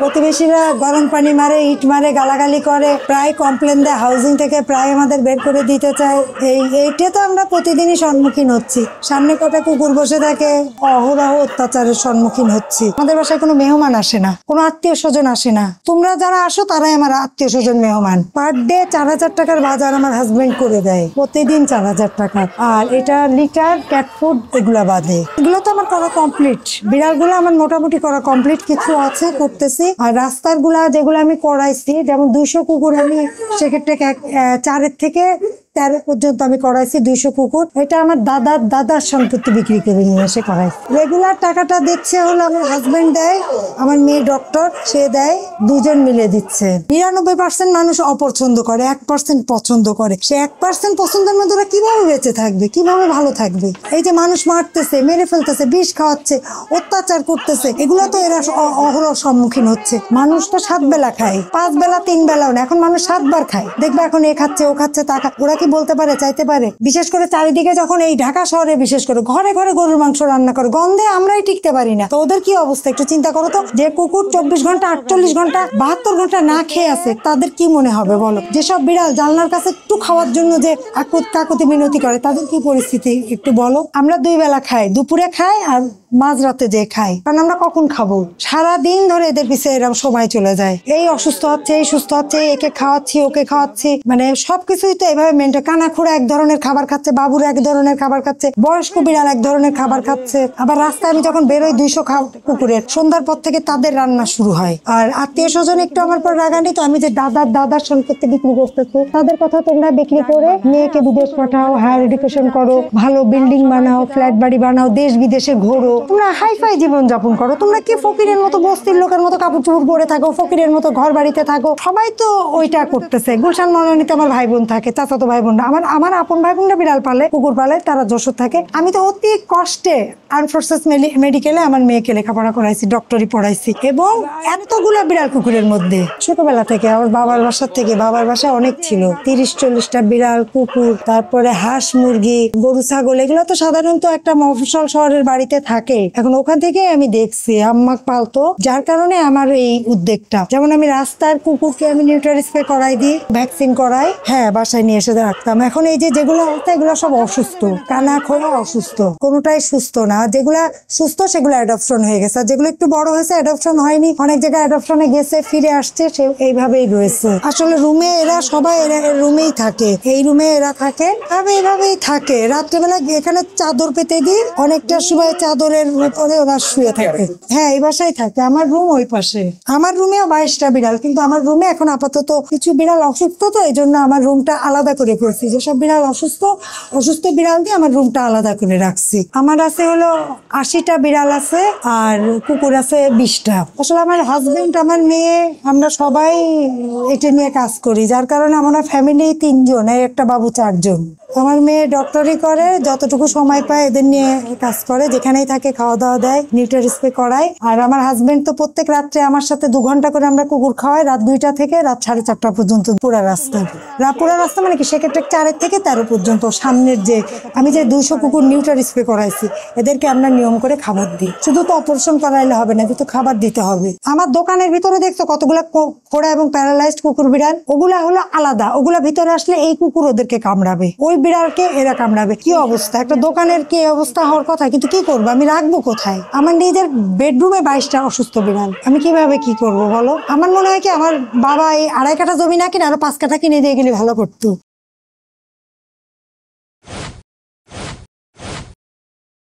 প্রতিবেশীরা গরম পানি মারে, ইট মারে, গালাগালি করে, প্রায় কমপ্লেন দেয়, হাউজিং থেকে প্রায় আমাদের বের করে দিতে চায়। এইটা তো আমরা প্রতিদিনই সম্মুখীন হচ্ছি। সামনে কটা কুকুর বসে থাকে, অহরহ অত্যাচারের সম্মুখীন হচ্ছি। আমাদের বাসায় কোনো মেহমান আসে না, কোনো আত্মীয় স্বজন আসে না। তোমরা যারা আসো তারাই আমার আত্মীয় স্বজন মেহমান। পার ডে 4000 টাকার বাজার আমার হাজবেন্ড করে দেয়, প্রতিদিন 4000 টাকা। আর এটা লিটার, ক্যাট ফুড এগুলা বাদে, এগুলো তো আমার করা কমপ্লিট। বিড়ালগুলো আমার মোটামুটি করা কমপ্লিট, কিছু আছে করতেছি। আর রাস্তার গুলা যেগুলো আমি করাইছি, যেমন 200 কুকুর আমি সেক্ষেত্রে 4 থেকে 13 পর্যন্ত আমি করাইছি। 200 কুকুর, এটা আমার দাদার সম্পত্তি বিক্রি করে নিয়ে এসে করাইছি। রেগুলার টাকাটা দিচ্ছে হলো আমার হাজবেন্ড দেয়, আমার মেয়ে ডক্টর সে দেয়, দুজন মিলে দিচ্ছে। 99% মানুষ অপছন্দ করে, 1% পছন্দ করে। সে 1% পছন্দের মধ্যে ওরা কিভাবে বেঁচে থাকবে, কিভাবে ভালো থাকবে? এই যে মানুষ মারতেছে, মেরে ফেলতেছে, বিষ খাওয়াচ্ছে, অত্যাচার করতেছে, এগুলো তো এরা অহরহ সম্মুখীন হচ্ছে। মানুষ তো 7 বেলা খায়, 5 বেলা 3 বেলাও না, এখন মানুষ 7 বার খায়। দেখবে এখন এ খাচ্ছে, ও খাচ্ছে, তা ওরা কি বলতে পারে, চাইতে পারে? বিশেষ করে চারিদিকে যখন এই ঢাকা শহরে বিশেষ করে ঘরে ঘরে গরুর মাংস রান্না করে, গন্ধে আমরাই টিকতে পারি না। তো ওদের কি অবস্থা একটু চিন্তা করো তো। যে কুকুর 24 ঘন্টা, 48 ঘন্টা, 72 ঘন্টা না খেয়ে আছে, তাদের কি মনে হবে বলো? যেসব বিড়াল জানলার কাছে একটু খাওয়ার জন্য যে কাকুতি মিনতি করে, তাদের কি পরিস্থিতি একটু বলো। আমরা 2 বেলা খাই, দুপুরে খাই আর মাঝরাতে যে খাই। কারণ আমরা কখন খাবো? সারাদিন ধরে এদের পিছিয়ে এরকম সময় চলে যায়। এই অসুস্থ হচ্ছে, এই সুস্থ হচ্ছে, একে খাওয়াচ্ছি, ওকে খাওয়াচ্ছি, মানে সবকিছুই তো এভাবে মেনটেন। কানাখোড়া এক ধরনের খাবার খাচ্ছে, বাবুর এক ধরনের খাবার খাচ্ছে, বয়স্ক বিড়াল এক ধরনের খাবার খাচ্ছে। আবার রাস্তায় আমি যখন বেরোই 200 কুকুরের, সন্ধ্যার পর থেকে তাদের রান্না শুরু হয়। আর আত্মীয় স্বজন একটু আমার পর রাগান্বিত, আমি যে দাদার সম্পত্তি বিক্রি করতেছি, তাদের কথা তোমরা বিক্রি করে মেয়েকে বিদেশ পাঠাও, হায়ার এডুকেশন করো, ভালো বিল্ডিং বানাও, ফ্ল্যাট বাড়ি বানাও, দেশ বিদেশে ঘোরো, তোমরা হাইফাই জীবন যাপন করো। তোমরা কি ফকিরের মতো, বস্তির লোকের মতো কাপড় চোপড় পরে থাকো, ফকিরের মতো ঘর বাড়িতে থাকো? সবাই তো ওইটা করতেছে। গুলশান মনোনীতে আমার ভাই বোন থাকে, চাচাতো ভাই বোনরা, আমার আপন ভাই বোনরা বিড়াল পালে, কুকুর পালে, তারা যশোর থাকে। আমি তো অতি কষ্টে আর্ম ফোর্সেস মেডিকেলে আমার মেয়েকে লেখাপড়া করাইছি, ডক্টরি পড়াইছি, এবং এতগুলা বিড়াল কুকুরের মধ্যে ছোটবেলা থেকে আমার বাবার বাসার থেকে, বাবার বাসায় অনেক ছিল, 30-40টা বিড়াল, কুকুর, তারপরে হাঁস, মুরগি, গরু, ছাগল, এগুলো তো সাধারণত একটা মফস্বল শহরের বাড়িতে থাকে। এখন ওখান থেকে আমি দেখছি আম্মা পালতো, যার কারণে আমার এই উদ্যোগটা। যেমন আমি রাস্তার কুকুরকে আমি নিউট্রাল স্প্রে করাই দিই, ভ্যাকসিন করাই, হ্যাঁ বাসায় নিয়ে এসে রাখতাম। এখন এই যে যেগুলো হচ্ছে, এগুলো সব অসুস্থ, কানা খোলা অসুস্থ, কোনোটাই সুস্থ না। যেগুলা সুস্থ সেগুলো অ্যাডপশন হয়ে গেছে, আর যেগুলো একটু বড় হয়েছে অ্যাডপশন হয়নি, অনেক জায়গায় অ্যাডপশনে গেছে, ফিরে আসছে, সে এইভাবেই রয়েছে। আসলে রুমে এরা সবাই রুমেই থাকে, এই রুমে এরা থাকে, এইভাবেই থাকে। রাত্রেবেলা এখানে চাদর পেতে দিই, অনেকটা সময় চাদরের উপরে ওরা শুয়ে থাকে। হ্যাঁ, এই বাসায় থাকে। আমার রুম ওই পাশে, আমার রুমেও 22টা বিড়াল, কিন্তু আমার রুমে এখন আপাতত কিছু বিড়াল অসুস্থ, তো এই জন্য আমার রুমটা আলাদা করে করছি। যেসব বিড়াল অসুস্থ বিড়াল দিয়ে আমার রুমটা আলাদা করে রাখছি। আমার আছে হলো 80টা বিড়াল আছে, আর কুকুর আছে 20টা। আসলে আমার হাজবেন্ড, আমার মেয়ে, আমরা সবাই এটা নিয়ে কাজ করি, যার কারণে আমরা ফ্যামিলি 3 জন, একটা বাবু 4 জন। আমার মেয়ে ডক্টরি করে, যতটুকু সময় পায় এদের নিয়ে কাজ করে, যেখানেই থাকে খাওয়া দাওয়া দেয়, নিউট্রাল স্প্রে করায়। আর আমার হাজবেন্ড তো প্রত্যেক রাত্রে আমার সাথে 2 ঘন্টা করে আমরা কুকুর খাওয়াই, রাত 2টা থেকে রাত 4:30 পর্যন্ত পুরা রাস্তা মানে কি, সেক্ষেত্রে 4 থেকে 13 পর্যন্ত। সামনের যে আমি যে 200 কুকুর নিউট্রাল স্প্রে করাইছি, এদেরকে আমরা নিয়ম করে খাবার দিই। শুধু তো অপারেশন করাইলে হবে না, কিন্তু খাবার দিতে হবে। আমার দোকানের ভিতরে দেখছো কতগুলা খোড়া এবং প্যারালাইজড কুকুর বিড়াল, ওগুলা হলো আলাদা। ওগুলা ভিতরে আসলে এই কুকুর ওদেরকে কামড়াবে, ওই বিড়ালকে এরা কামড়াবে। কি অবস্থা, একটা দোকানের কি অবস্থা হওয়ার কথা, কিন্তু কি করবো, আমি রাখবো কোথায়? আমার নিজের বেডরুমে 22টা অসুস্থ বিড়াল, আমি কিভাবে কি করব বলো? আমার মনে হয় কি, আমার বাবা এই 2.5 কাঠা জমি না কিনে আরো 5 কাঠা কিনে দিয়ে গেলে ভালো করতো।